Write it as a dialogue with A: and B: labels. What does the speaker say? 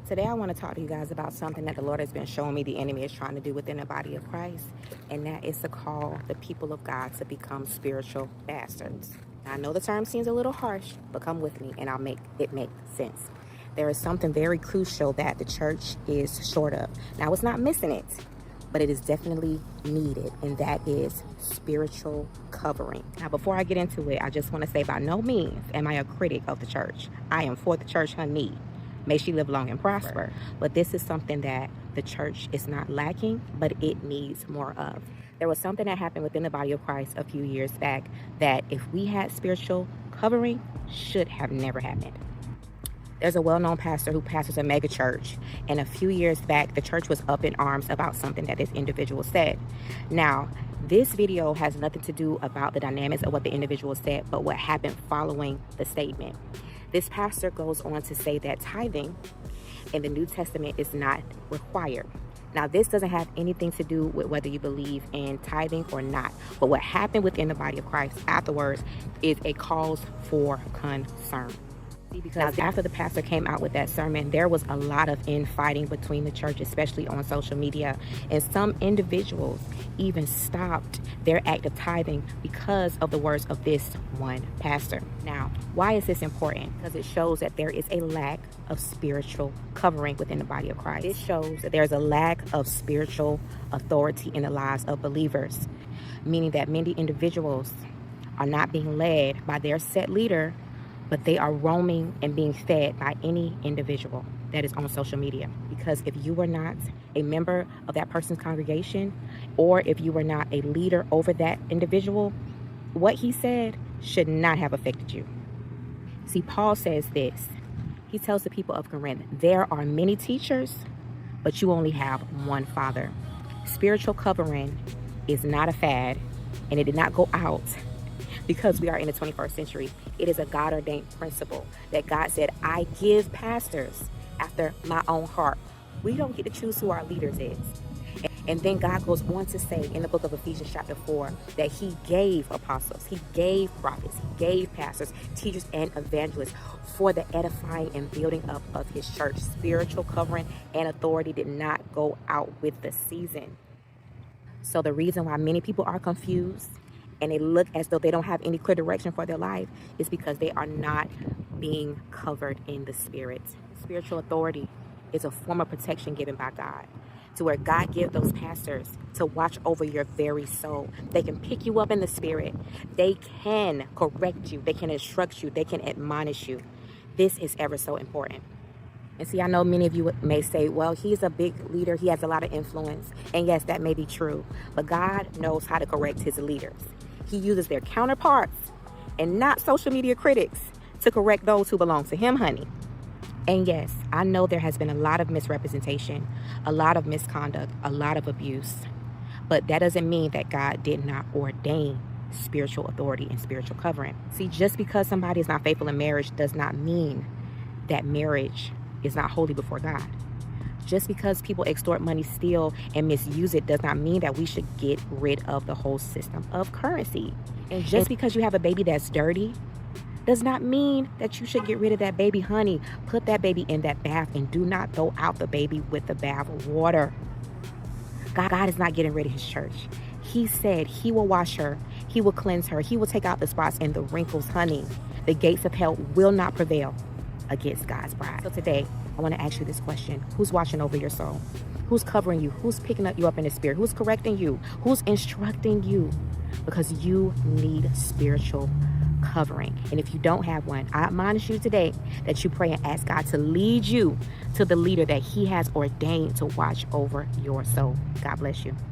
A: Today I want to talk to you guys about something that the Lord has been showing me the enemy is trying to do within the body of Christ, and that is to call the people of God to become spiritual bastards. Now, I know the term seems a little harsh, but come with me and I'll make it make sense. There is something very crucial that the church is short of. Now, it's not missing it, but it is definitely needed, and that is spiritual covering. Now, before I get into it, I just want to say by no means am I a critic of the church. I am for the church, honey. May she live long and prosper. But this is something that the church is not lacking, but it needs more of. There was something that happened within the body of Christ a few years back that if we had spiritual covering, should have never happened. There's a well-known pastor who pastors a mega church, and a few years back, the church was up in arms about something that this individual said. Now, this video has nothing to do about the dynamics of what the individual said, but what happened following the statement. This pastor goes on to say that tithing in the New Testament is not required. Now, this doesn't have anything to do with whether you believe in tithing or not. But what happened within the body of Christ afterwards is a cause for concern. Because after the pastor came out with that sermon, there was a lot of infighting between the church, especially on social media. And some individuals even stopped their act of tithing because of the words of this one pastor. Now, why is this important? Because it shows that there is a lack of spiritual covering within the body of Christ. It shows that there's a lack of spiritual authority in the lives of believers, meaning that many individuals are not being led by their set leader, but they are roaming and being fed by any individual that is on social media. Because if you were not a member of that person's congregation, or if you were not a leader over that individual, what he said should not have affected you. See, Paul says this. He tells the people of Corinth, there are many teachers, but you only have one Father. Spiritual covering is not a fad, and it did not go out because we are in the 21st century. It is a God-ordained principle that God said, I give pastors after my own heart. We don't get to choose who our leaders is. And then God goes on to say in the book of Ephesians chapter 4 that he gave apostles, he gave prophets, he gave pastors, teachers, and evangelists for the edifying and building up of his church. Spiritual covering and authority did not go out with the season. So the reason why many people are confused and they look as though they don't have any clear direction for their life is because they are not being covered in the spirit. Spiritual authority is a form of protection given by God, to where God gives those pastors to watch over your very soul. They can pick you up in the spirit. They can correct you. They can instruct you. They can admonish you. This is ever so important. And see, I know many of you may say, well, he's a big leader. He has a lot of influence. And yes, that may be true. But God knows how to correct his leaders. He uses their counterparts and not social media critics to correct those who belong to him, honey. And yes, I know there has been a lot of misrepresentation, a lot of misconduct, a lot of abuse. But that doesn't mean that God did not ordain spiritual authority and spiritual covering. See, just because somebody is not faithful in marriage does not mean that marriage is not holy before God. Just because people extort money, steal, and misuse it does not mean that we should get rid of the whole system of currency. And just because you have a baby that's dirty does not mean that you should get rid of that baby, honey. Put that baby in that bath and do not throw out the baby with the bath water. God is not getting rid of his church. He said he will wash her. He will cleanse her. He will take out the spots and the wrinkles, honey. The gates of hell will not prevail against God's bride. So today, I want to ask you this question. Who's watching over your soul? Who's covering you? Who's picking you up in the spirit? Who's correcting you? Who's instructing you? Because you need spiritual covering. And if you don't have one, I admonish you today that you pray and ask God to lead you to the leader that he has ordained to watch over your soul. God bless you.